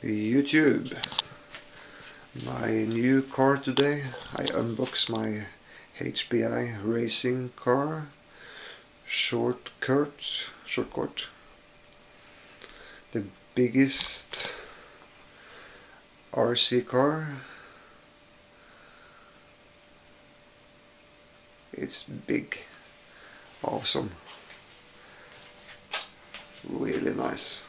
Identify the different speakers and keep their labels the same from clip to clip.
Speaker 1: YouTube, my new car today. I unbox my HPI racing car, shortcut, the biggest RC car. It's big, awesome, really nice.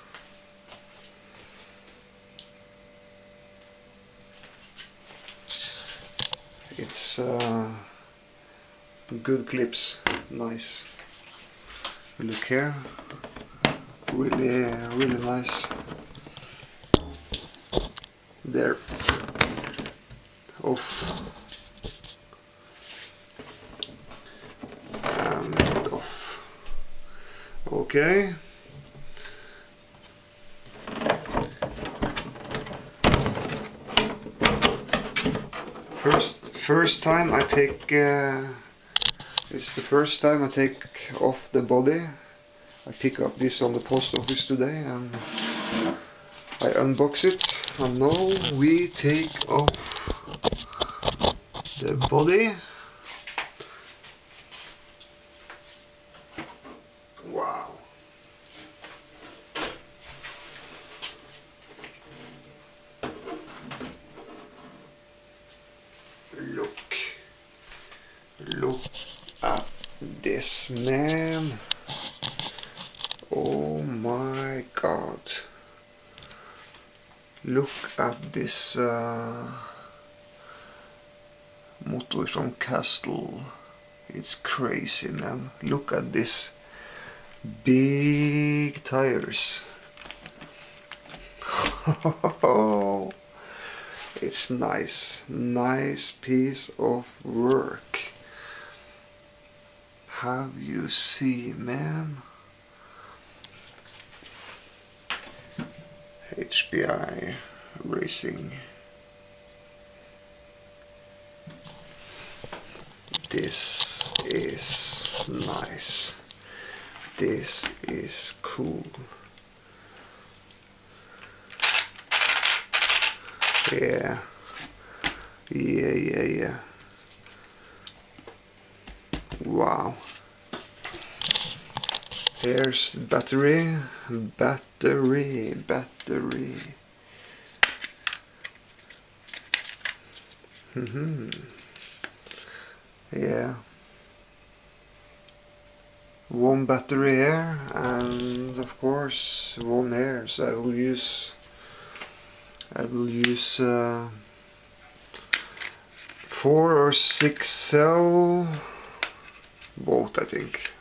Speaker 1: It's good clips, nice. Look here, really nice. There, off and off. Okay. First time I take, it's the first time I take off the body. I pick up this on the post office today and I unbox it, and now we take off the body. Wow. Look at this, man. Oh my god. Look at this motor from Castle. It's crazy, man. Look at this. Big tires. It's nice piece of work. Have you seen, man? HPI Racing. This is nice. This is cool. Yeah. Wow. Here's the battery. Yeah. One battery here, and of course one here. So I will use 4 or 6 cell, both I think.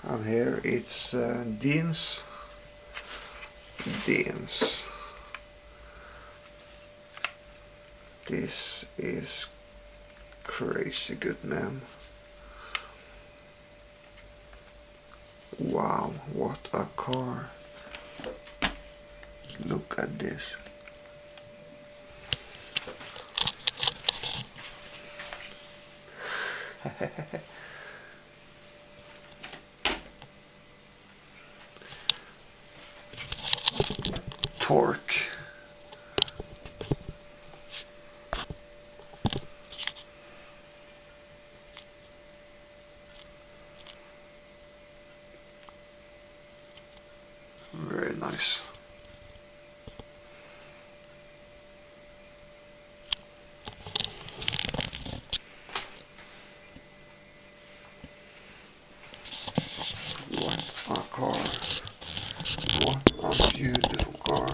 Speaker 1: And here it's Dean's. This is crazy good, man. Wow, what a car. Look at this. Torque. Very nice. What a car. What a beautiful car.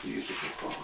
Speaker 1: Beautiful car.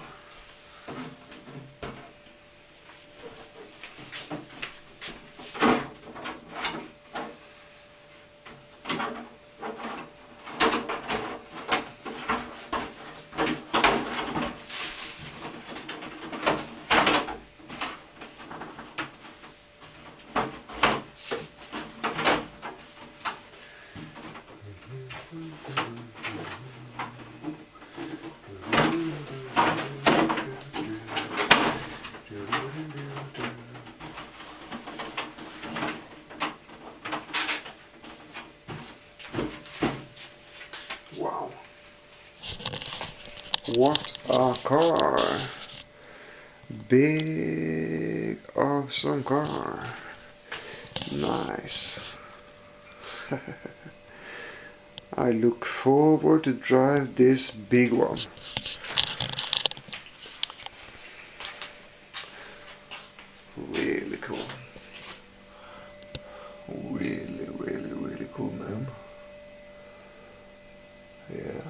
Speaker 1: What a car! Big awesome car. Nice. I look forward to drive this big one. Really cool. Really cool, man. Yeah.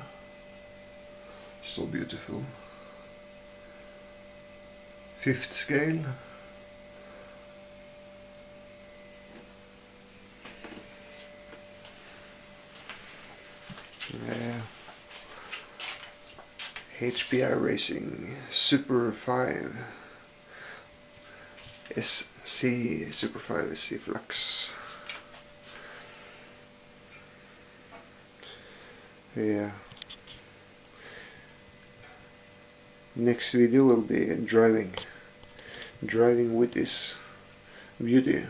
Speaker 1: So beautiful. 5th scale. Yeah. HPI Racing Super 5 SC Super 5sc Flux. Yeah. Next video will be driving with this beauty.